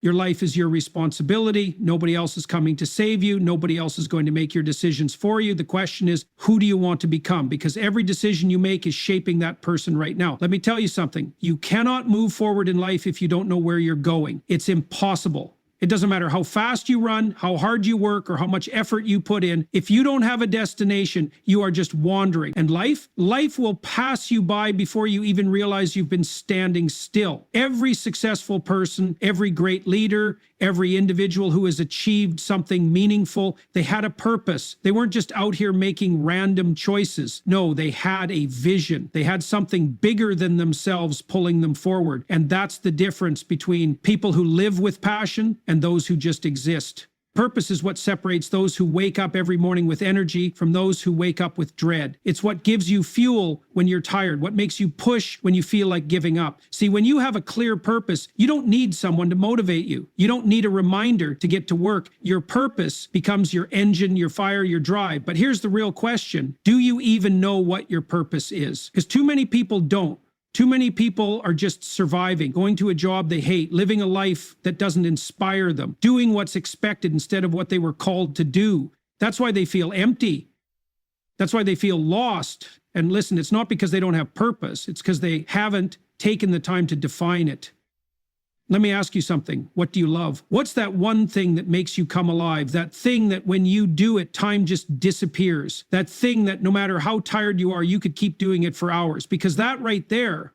Your life is your responsibility. Nobody else is coming to save you. Nobody else is going to make your decisions for you. The question is, who do you want to become? Because every decision you make is shaping that person right now. Let me tell you something. You cannot move forward in life if you don't know where you're going. It's impossible. It doesn't matter how fast you run, how hard you work, or how much effort you put in. If you don't have a destination, you are just wandering. And life will pass you by before you even realize you've been standing still. Every successful person, every great leader, every individual who has achieved something meaningful, they had a purpose. They weren't just out here making random choices. No, they had a vision. They had something bigger than themselves pulling them forward. And that's the difference between people who live with passion and those who just exist. Purpose is what separates those who wake up every morning with energy from those who wake up with dread. It's what gives you fuel when you're tired, what makes you push when you feel like giving up. See, when you have a clear purpose, you don't need someone to motivate you. You don't need a reminder to get to work. Your purpose becomes your engine, your fire, your drive. But here's the real question. Do you even know what your purpose is? Because too many people don't. Too many people are just surviving, going to a job they hate, living a life that doesn't inspire them, doing what's expected instead of what they were called to do. That's why they feel empty. That's why they feel lost. And listen, it's not because they don't have purpose. It's because they haven't taken the time to define it. Let me ask you something. What do you love? What's that one thing that makes you come alive? That thing that when you do it, time just disappears. That thing that no matter how tired you are, you could keep doing it for hours. Because that right there,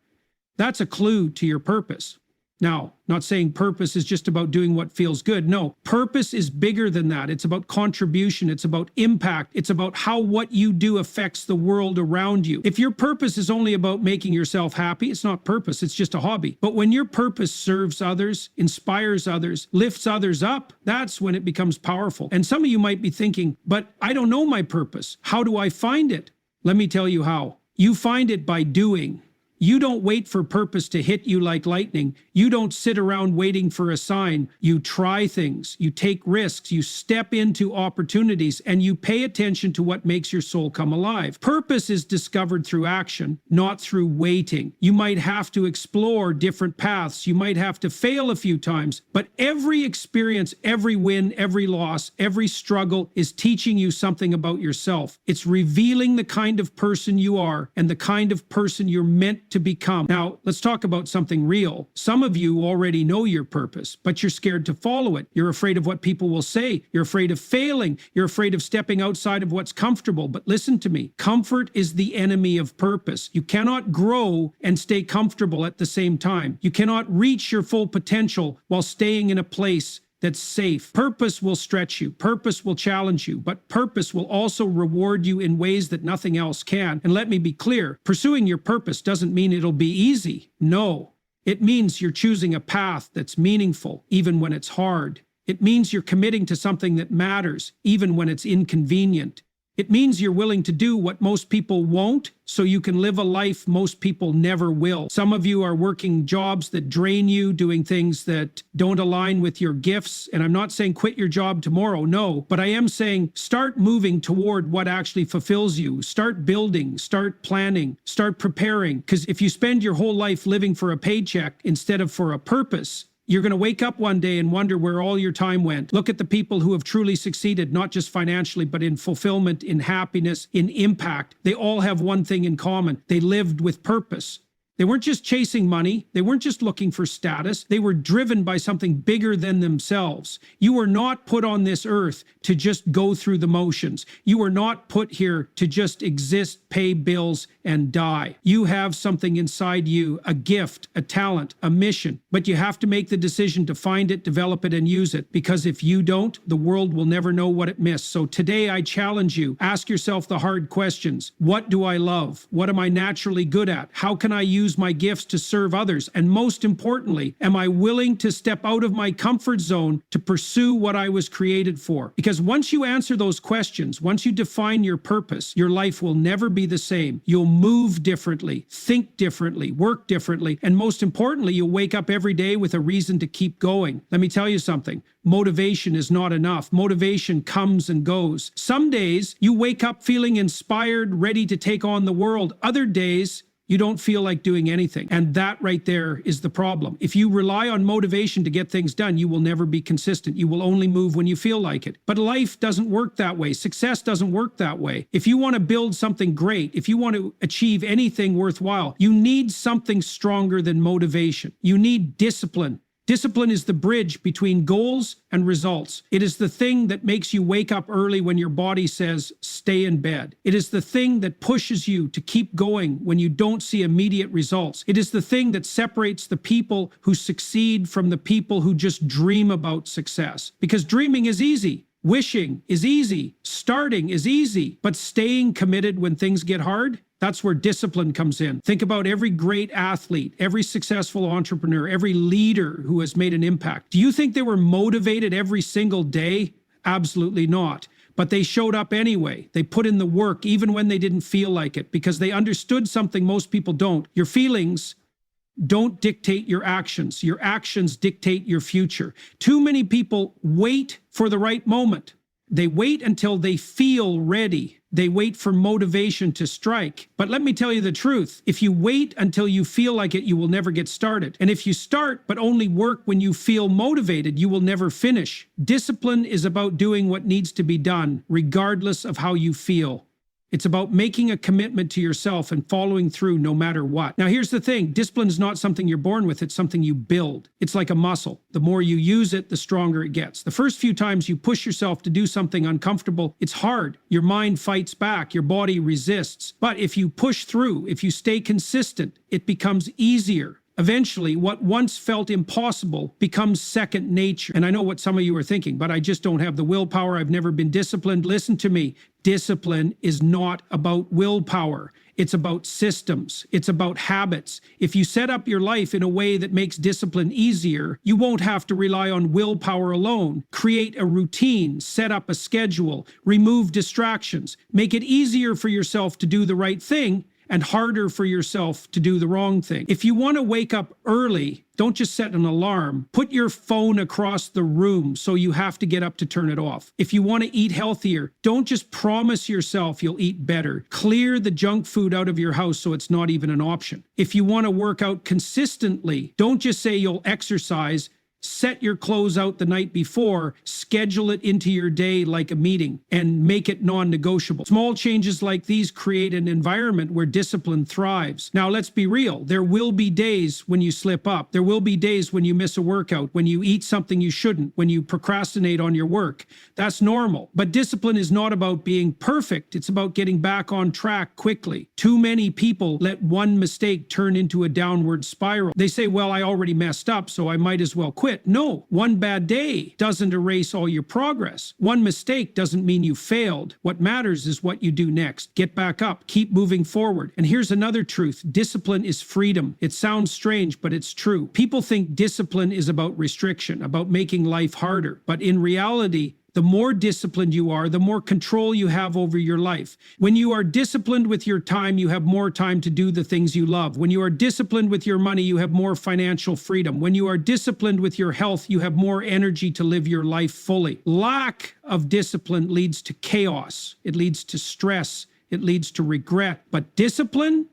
that's a clue to your purpose. Now, not saying purpose is just about doing what feels good. No, purpose is bigger than that. It's about contribution. It's about impact. It's about how what you do affects the world around you. If your purpose is only about making yourself happy, it's not purpose. It's just a hobby. But when your purpose serves others, inspires others, lifts others up, that's when it becomes powerful. And some of you might be thinking, but I don't know my purpose. How do I find it? Let me tell you how. You find it by doing. You don't wait for purpose to hit you like lightning. You don't sit around waiting for a sign. You try things, you take risks, you step into opportunities, and you pay attention to what makes your soul come alive. Purpose is discovered through action, not through waiting. You might have to explore different paths. You might have to fail a few times, but every experience, every win, every loss, every struggle is teaching you something about yourself. It's revealing the kind of person you are and the kind of person you're meant to become. Now, let's talk about something real. Some of you already know your purpose, but you're scared to follow it. You're afraid of what people will say. You're afraid of failing. You're afraid of stepping outside of what's comfortable. But listen to me. Comfort is the enemy of purpose. You cannot grow and stay comfortable at the same time. You cannot reach your full potential while staying in a place that's safe. Purpose will stretch you. Purpose will challenge you, but purpose will also reward you in ways that nothing else can. And let me be clear, pursuing your purpose doesn't mean it'll be easy. No, it means you're choosing a path that's meaningful, even when it's hard. It means you're committing to something that matters, even when it's inconvenient. It means you're willing to do what most people won't, so you can live a life most people never will. Some of you are working jobs that drain you, doing things that don't align with your gifts. And I'm not saying quit your job tomorrow, no, but I am saying start moving toward what actually fulfills you. Start building, start planning, start preparing. Because if you spend your whole life living for a paycheck instead of for a purpose, you're going to wake up one day and wonder where all your time went. Look at the people who have truly succeeded, not just financially, but in fulfillment, in happiness, in impact. They all have one thing in common. They lived with purpose. They weren't just chasing money. They weren't just looking for status. They were driven by something bigger than themselves. You were not put on this earth to just go through the motions. You were not put here to just exist, pay bills, and die. You have something inside you, a gift, a talent, a mission, but you have to make the decision to find it, develop it, and use it, because if you don't, the world will never know what it missed. So today I challenge you, ask yourself the hard questions. What do I love? What am I naturally good at? How can I use my gifts to serve others? And most importantly, am I willing to step out of my comfort zone to pursue what I was created for? Because once you answer those questions, once you define your purpose, your life will never be the same. You'll move differently, think differently, work differently, and most importantly, you'll wake up every day with a reason to keep going. Let me tell you something. Motivation is not enough. Motivation comes and goes. Some days you wake up feeling inspired, ready to take on the world. Other days, you don't feel like doing anything. And that right there is the problem. If you rely on motivation to get things done, you will never be consistent. You will only move when you feel like it. But life doesn't work that way. Success doesn't work that way. If you want to build something great, if you want to achieve anything worthwhile, you need something stronger than motivation. You need discipline. Discipline is the bridge between goals and results. It is the thing that makes you wake up early when your body says, stay in bed. It is the thing that pushes you to keep going when you don't see immediate results. It is the thing that separates the people who succeed from the people who just dream about success. Because dreaming is easy. Wishing is easy. Starting is easy. But staying committed when things get hard, that's where discipline comes in. Think about every great athlete, every successful entrepreneur, every leader who has made an impact. Do you think they were motivated every single day? Absolutely not. But they showed up anyway. They put in the work even when they didn't feel like it because they understood something most people don't. Your feelings don't dictate your actions. Your actions dictate your future. Too many people wait for the right moment. They wait until they feel ready. They wait for motivation to strike. But let me tell you the truth. If you wait until you feel like it, you will never get started. And if you start but only work when you feel motivated, you will never finish. Discipline is about doing what needs to be done, regardless of how you feel. It's about making a commitment to yourself and following through no matter what. Now, here's the thing. Discipline is not something you're born with. It's something you build. It's like a muscle. The more you use it, the stronger it gets. The first few times you push yourself to do something uncomfortable, it's hard. Your mind fights back. Your body resists. But if you push through, if you stay consistent, it becomes easier. Eventually, what once felt impossible becomes second nature. And I know what some of you are thinking, but I just don't have the willpower. I've never been disciplined. Listen to me. Discipline is not about willpower. It's about systems. It's about habits. If you set up your life in a way that makes discipline easier, you won't have to rely on willpower alone. Create a routine, set up a schedule, remove distractions, make it easier for yourself to do the right thing and harder for yourself to do the wrong thing. If you want to wake up early, don't just set an alarm. Put your phone across the room so you have to get up to turn it off. If you want to eat healthier, don't just promise yourself you'll eat better. Clear the junk food out of your house so it's not even an option. If you want to work out consistently, don't just say you'll exercise. Set your clothes out the night before, schedule it into your day like a meeting, and make it non-negotiable. Small changes like these create an environment where discipline thrives. Now, let's be real. There will be days when you slip up. There will be days when you miss a workout, when you eat something you shouldn't, when you procrastinate on your work. That's normal. But discipline is not about being perfect. It's about getting back on track quickly. Too many people let one mistake turn into a downward spiral. They say, well, I already messed up, so I might as well quit. No, one bad day doesn't erase all your progress. One mistake doesn't mean you failed. What matters is what you do next. Get back up, keep moving forward. And here's another truth. Discipline is freedom. It sounds strange, but it's true. People think discipline is about restriction, about making life harder. But in reality, the more disciplined you are, the more control you have over your life. When you are disciplined with your time, you have more time to do the things you love. When you are disciplined with your money, you have more financial freedom. When you are disciplined with your health, you have more energy to live your life fully. Lack of discipline leads to chaos. It leads to stress. It leads to regret. But discipline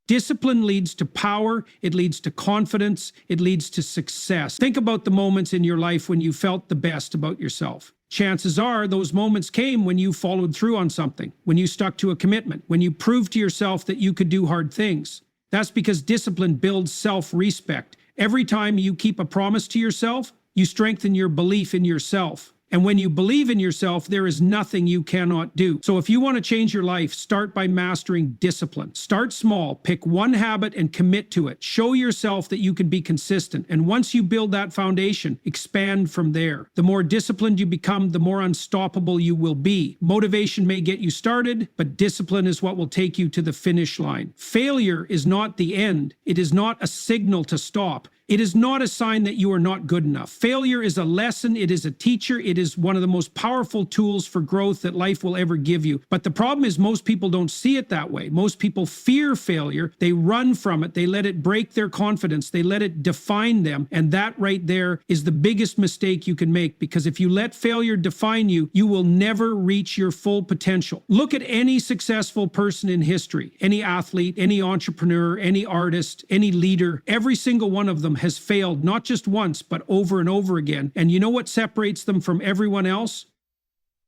leads to power, it leads to confidence, it leads to success. Think about the moments in your life when you felt the best about yourself. Chances are those moments came when you followed through on something, when you stuck to a commitment, when you proved to yourself that you could do hard things. That's because discipline builds self-respect. Every time you keep a promise to yourself, you strengthen your belief in yourself. And when you believe in yourself, there is nothing you cannot do. So if you want to change your life, start by mastering discipline. Start small, pick one habit and commit to it. Show yourself that you can be consistent. And once you build that foundation, expand from there. The more disciplined you become, the more unstoppable you will be. Motivation may get you started, but discipline is what will take you to the finish line. Failure is not the end. It is not a signal to stop. It is not a sign that you are not good enough. Failure is a lesson. It is a teacher. It is one of the most powerful tools for growth that life will ever give you. But the problem is most people don't see it that way. Most people fear failure. They run from it. They let it break their confidence. They let it define them. And that right there is the biggest mistake you can make, because if you let failure define you, you will never reach your full potential. Look at any successful person in history, any athlete, any entrepreneur, any artist, any leader. Every single one of them has failed, not just once, but over and over again. And you know what separates them from everyone else?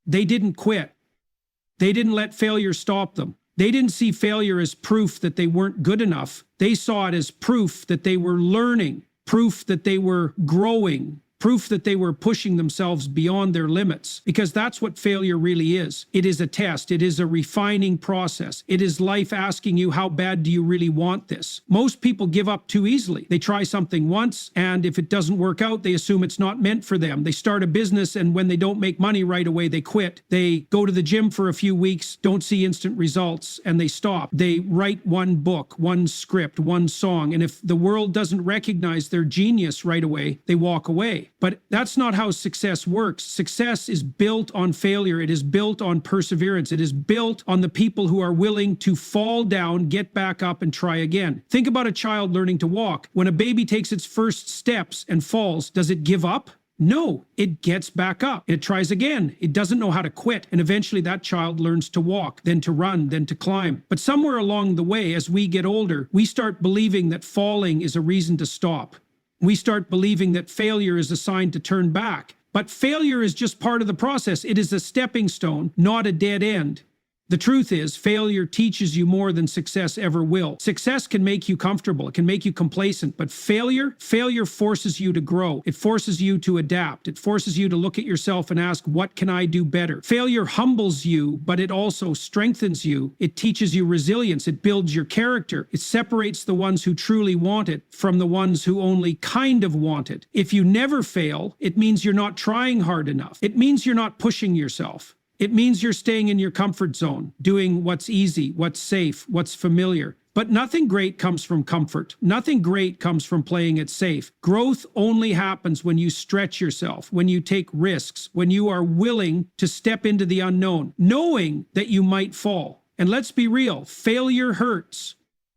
They didn't quit. They didn't let failure stop them. They didn't see failure as proof that they weren't good enough. They saw it as proof that they were learning, proof that they were growing, proof that they were pushing themselves beyond their limits, because that's what failure really is. It is a test. It is a refining process. It is life asking you, how bad do you really want this? Most people give up too easily. They try something once, and if it doesn't work out, they assume it's not meant for them. They start a business, and when they don't make money right away, they quit. They go to the gym for a few weeks, don't see instant results, and they stop. They write one book, one script, one song, and if the world doesn't recognize their genius right away, they walk away. But that's not how success works. Success is built on failure. It is built on perseverance. It is built on the people who are willing to fall down, get back up, and try again. Think about a child learning to walk. When a baby takes its first steps and falls, does it give up? No, it gets back up. It tries again. It doesn't know how to quit. And eventually that child learns to walk, then to run, then to climb. But somewhere along the way, as we get older, we start believing that falling is a reason to stop. We start believing that failure is a sign to turn back. But failure is just part of the process. It is a stepping stone, not a dead end. The truth is, failure teaches you more than success ever will. Success can make you comfortable. It can make you complacent. But failure forces you to grow. It forces you to adapt. It forces you to look at yourself and ask, what can I do better? Failure humbles you, but it also strengthens you. It teaches you resilience. It builds your character. It separates the ones who truly want it from the ones who only kind of want it. If you never fail, it means you're not trying hard enough. It means you're not pushing yourself. It means you're staying in your comfort zone, doing what's easy, what's safe, what's familiar. But nothing great comes from comfort. Nothing great comes from playing it safe. Growth only happens when you stretch yourself, when you take risks, when you are willing to step into the unknown, knowing that you might fall. And let's be real, failure hurts.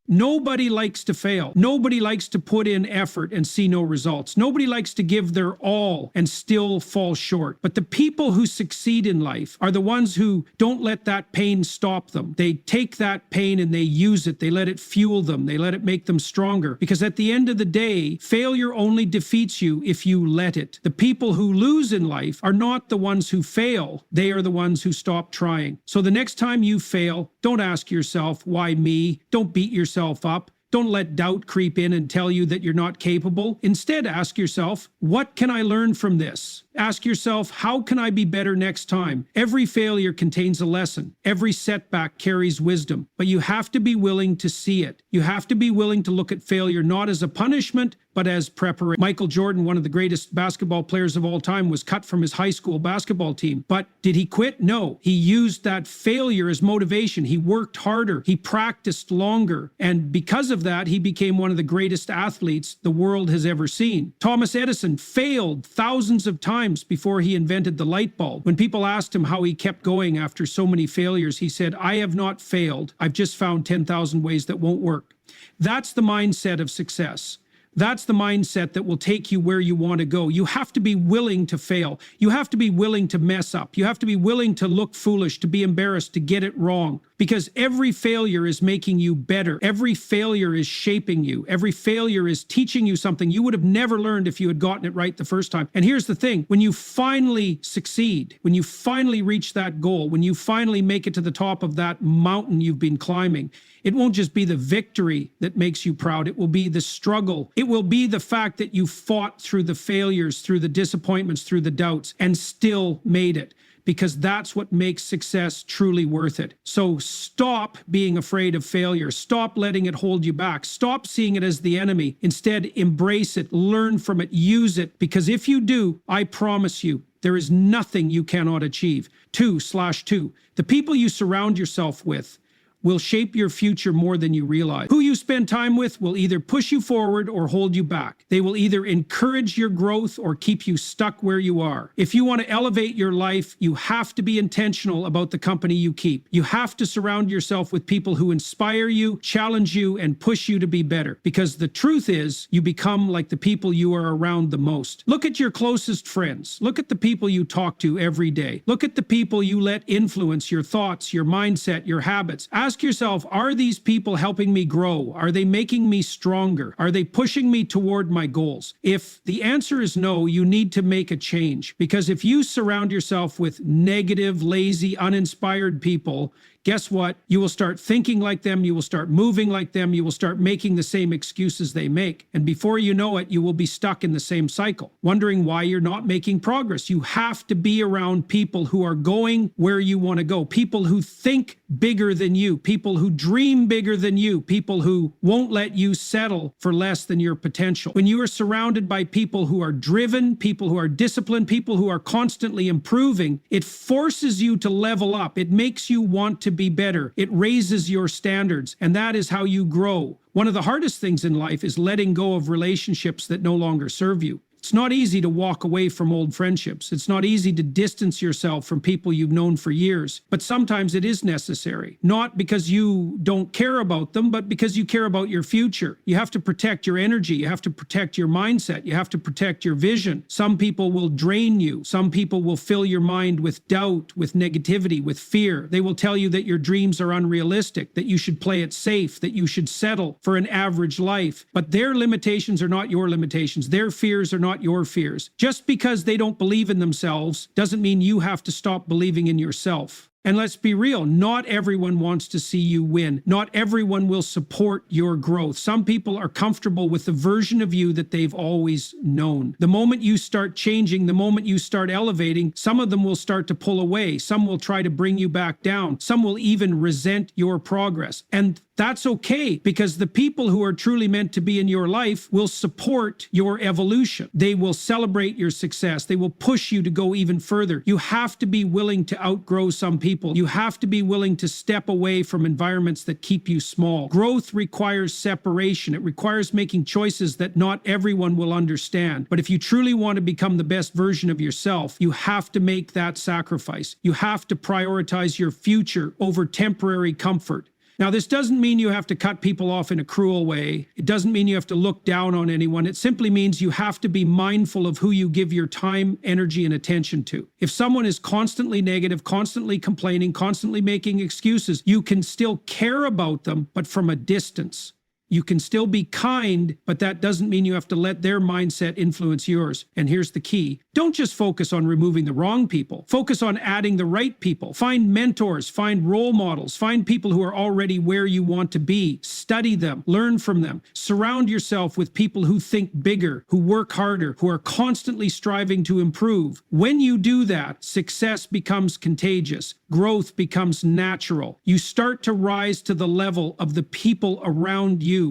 Nobody likes to fail. Nobody likes to put in effort and see no results. Nobody likes to give their all and still fall short. But the people who succeed in life are the ones who don't let that pain stop them. They take that pain and they use it. They let it fuel them. They let it make them stronger. Because at the end of the day, failure only defeats you if you let it. The people who lose in life are not the ones who fail. They are the ones who stop trying. So the next time you fail, don't ask yourself, why me? Don't beat yourself up. Don't let doubt creep in and tell you that you're not capable. Instead, ask yourself, what can I learn from this? Ask yourself, how can I be better next time? Every failure contains a lesson. Every setback carries wisdom, but you have to be willing to see it. You have to be willing to look at failure not as a punishment, but as preparation. Michael Jordan, one of the greatest basketball players of all time, was cut from his high school basketball team. But did he quit? No. He used that failure as motivation. He worked harder. He practiced longer. And because of that, he became one of the greatest athletes the world has ever seen. Thomas Edison failed thousands of times before he invented the light bulb. When people asked him how he kept going after so many failures, he said, I have not failed. I've just found 10,000 ways that won't work. That's the mindset of success. That's the mindset that will take you where you want to go. You have to be willing to fail. You have to be willing to mess up. You have to be willing to look foolish, to be embarrassed, to get it wrong. Because every failure is making you better. Every failure is shaping you. Every failure is teaching you something you would have never learned if you had gotten it right the first time. And here's the thing, when you finally succeed, when you finally reach that goal, when you finally make it to the top of that mountain you've been climbing, it won't just be the victory that makes you proud. It will be the struggle. It will be the fact that you fought through the failures, through the disappointments, through the doubts, and still made it. Because that's what makes success truly worth it. So stop being afraid of failure. Stop letting it hold you back. Stop seeing it as the enemy. Instead, embrace it, learn from it, use it. Because if you do, I promise you, there is nothing you cannot achieve. 2/2. The people you surround yourself with will shape your future more than you realize. Who you spend time with will either push you forward or hold you back. They will either encourage your growth or keep you stuck where you are. If you want to elevate your life, you have to be intentional about the company you keep. You have to surround yourself with people who inspire you, challenge you, and push you to be better. Because the truth is, you become like the people you are around the most. Look at your closest friends. Look at the people you talk to every day. Look at the people you let influence your thoughts, your mindset, your habits. Ask yourself, are these people helping me grow? Are they making me stronger? Are they pushing me toward my goals? If the answer is no, you need to make a change. Because if you surround yourself with negative, lazy, uninspired people, guess what? You will start thinking like them, you will start moving like them, you will start making the same excuses they make. And before you know it, you will be stuck in the same cycle, wondering why you're not making progress. You have to be around people who are going where you want to go, people who think bigger than you, people who dream bigger than you, people who won't let you settle for less than your potential. When you are surrounded by people who are driven, people who are disciplined, people who are constantly improving, it forces you to level up. It makes you want to be better. It raises your standards, and that is how you grow. One of the hardest things in life is letting go of relationships that no longer serve you. It's not easy to walk away from old friendships. It's not easy to distance yourself from people you've known for years, but sometimes it is necessary. Not because you don't care about them, but because you care about your future. You have to protect your energy. You have to protect your mindset. You have to protect your vision. Some people will drain you. Some people will fill your mind with doubt, with negativity, with fear. They will tell you that your dreams are unrealistic, that you should play it safe, that you should settle for an average life. But their limitations are not your limitations. Their fears are not your fears. Just because they don't believe in themselves doesn't mean you have to stop believing in yourself. And let's be real, not everyone wants to see you win. Not everyone will support your growth. Some people are comfortable with the version of you that they've always known. The moment you start changing, the moment you start elevating, some of them will start to pull away. Some will try to bring you back down. Some will even resent your progress. And that's okay, because the people who are truly meant to be in your life will support your evolution. They will celebrate your success. They will push you to go even further. You have to be willing to outgrow some people. You have to be willing to step away from environments that keep you small. Growth requires separation. It requires making choices that not everyone will understand. But if you truly want to become the best version of yourself, you have to make that sacrifice. You have to prioritize your future over temporary comfort. Now, this doesn't mean you have to cut people off in a cruel way. It doesn't mean you have to look down on anyone. It simply means you have to be mindful of who you give your time, energy, and attention to. If someone is constantly negative, constantly complaining, constantly making excuses, you can still care about them, but from a distance. You can still be kind, but that doesn't mean you have to let their mindset influence yours. And here's the key. Don't just focus on removing the wrong people. Focus on adding the right people. Find mentors, find role models, find people who are already where you want to be. Study them, learn from them. Surround yourself with people who think bigger, who work harder, who are constantly striving to improve. When you do that, success becomes contagious. Growth becomes natural. You start to rise to the level of the people around you.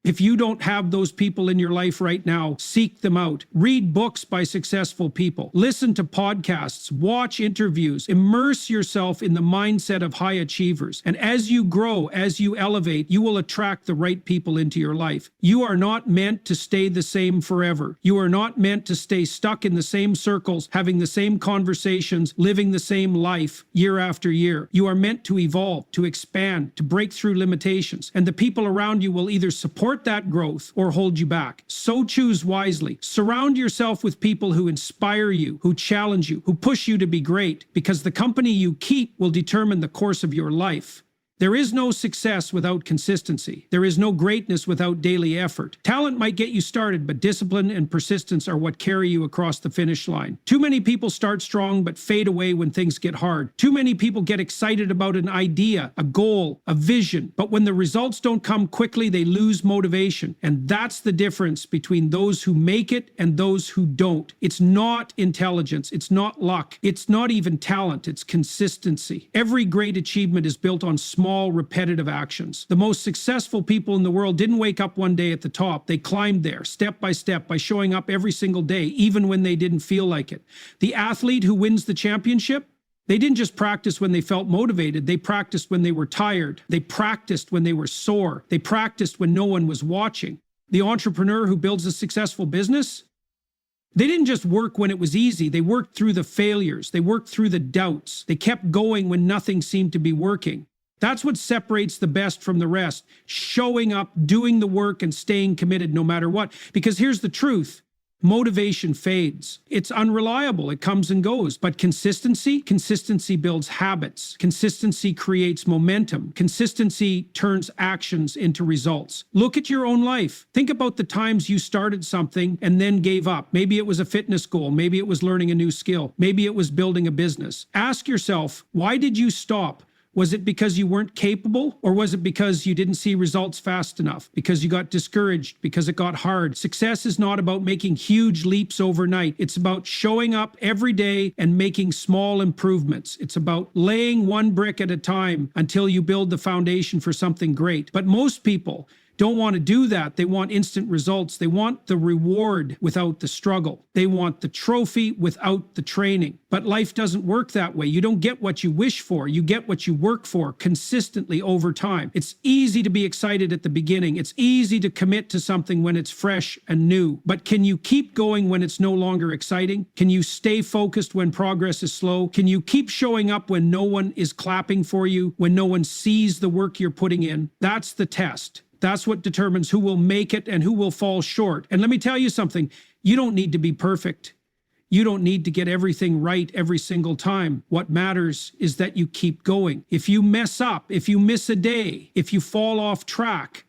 If you don't have those people in your life right now, seek them out. Read books by successful people. Listen to podcasts. Watch interviews. Immerse yourself in the mindset of high achievers. And as you grow, as you elevate, you will attract the right people into your life. You are not meant to stay the same forever. You are not meant to stay stuck in the same circles, having the same conversations, living the same life year after year. You are meant to evolve, to expand, to break through limitations. And the people around you will either support that growth or hold you back. So choose wisely. Surround yourself with people who inspire you, who challenge you, who push you to be great, because the company you keep will determine the course of your life. There is no success without consistency. There is no greatness without daily effort. Talent might get you started, but discipline and persistence are what carry you across the finish line. Too many people start strong but fade away when things get hard. Too many people get excited about an idea, a goal, a vision, but when the results don't come quickly, they lose motivation. And that's the difference between those who make it and those who don't. It's not intelligence. It's not luck. It's not even talent. It's consistency. Every great achievement is built on small, repetitive actions. The most successful people in the world didn't wake up one day at the top. They climbed there step by showing up every single day, even when they didn't feel like it. The athlete who wins the championship They didn't just practice when they felt motivated. They practiced when they were tired. They practiced when they were sore. They practiced when no one was watching. The entrepreneur who builds a successful business, they didn't just work when it was easy. They worked through the failures. They worked through the doubts. They kept going when nothing seemed to be working. That's what separates the best from the rest. Showing up, doing the work, and staying committed no matter what. Because here's the truth. Motivation fades. It's unreliable. It comes and goes. But consistency builds habits. Consistency creates momentum. Consistency turns actions into results. Look at your own life. Think about the times you started something and then gave up. Maybe it was a fitness goal. Maybe it was learning a new skill. Maybe it was building a business. Ask yourself, why did you stop? Was it because you weren't capable, or was it because you didn't see results fast enough? Because you got discouraged? Because it got hard? Success is not about making huge leaps overnight. It's about showing up every day and making small improvements. It's about laying one brick at a time until you build the foundation for something great. But most people don't want to do that. They want instant results. They want the reward without the struggle. They want the trophy without the training. But life doesn't work that way. You don't get what you wish for. You get what you work for consistently over time. It's easy to be excited at the beginning. It's easy to commit to something when it's fresh and new. But can you keep going when it's no longer exciting? Can you stay focused when progress is slow? Can you keep showing up when no one is clapping for you, when no one sees the work you're putting in? That's the test. That's what determines who will make it and who will fall short. And let me tell you something, you don't need to be perfect. You don't need to get everything right every single time. What matters is that you keep going. If you mess up, if you miss a day, if you fall off track,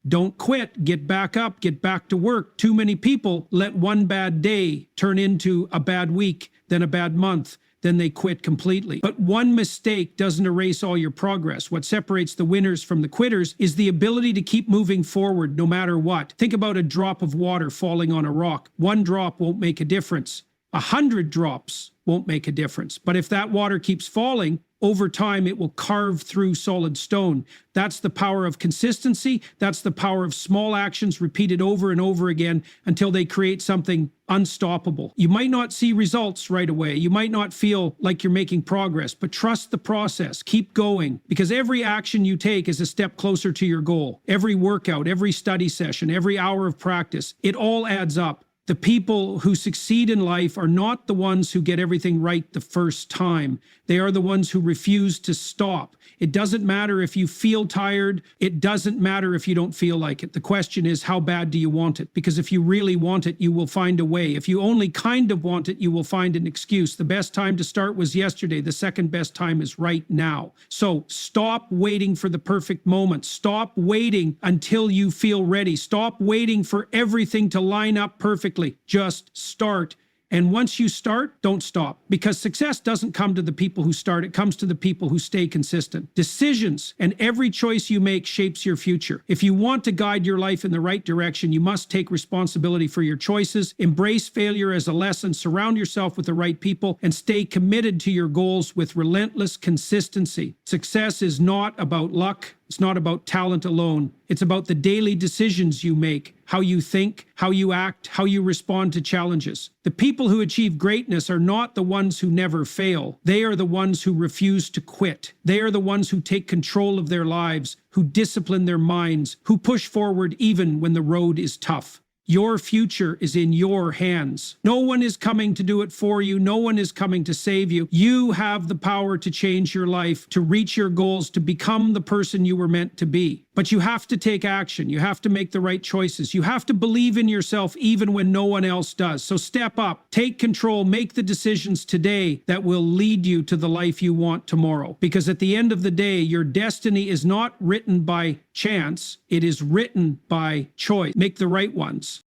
don't quit, get back up, get back to work. Too many people let one bad day turn into a bad week, then a bad month. Then they quit completely. But one mistake doesn't erase all your progress. What separates the winners from the quitters is the ability to keep moving forward no matter what. Think about a drop of water falling on a rock. One drop won't make a difference. 100 drops won't make a difference. But if that water keeps falling, over time, it will carve through solid stone. That's the power of consistency. That's the power of small actions repeated over and over again until they create something unstoppable. You might not see results right away. You might not feel like you're making progress, but trust the process. Keep going, because every action you take is a step closer to your goal. Every workout, every study session, every hour of practice, it all adds up. The people who succeed in life are not the ones who get everything right the first time. They are the ones who refuse to stop. It doesn't matter if you feel tired. It doesn't matter if you don't feel like it. The question is, how bad do you want it? Because if you really want it, you will find a way. If you only kind of want it, you will find an excuse. The best time to start was yesterday. The second best time is right now. So stop waiting for the perfect moment. Stop waiting until you feel ready. Stop waiting for everything to line up perfectly. Just start. And once you start, don't stop, because success doesn't come to the people who start. It comes to the people who stay consistent. Decisions and every choice you make shapes your future. If you want to guide your life in the right direction, you must take responsibility for your choices, embrace failure as a lesson, surround yourself with the right people, and stay committed to your goals with relentless consistency. Success is not about luck. It's not about talent alone. It's about the daily decisions you make, how you think, how you act, how you respond to challenges. The people who achieve greatness are not the ones who never fail. They are the ones who refuse to quit. They are the ones who take control of their lives, who discipline their minds, who push forward even when the road is tough. Your future is in your hands. No one is coming to do it for you. No one is coming to save you. You have the power to change your life, to reach your goals, to become the person you were meant to be. But you have to take action. You have to make the right choices. You have to believe in yourself even when no one else does. So step up, take control, make the decisions today that will lead you to the life you want tomorrow. Because at the end of the day, your destiny is not written by chance. It is written by choice. Make the right ones.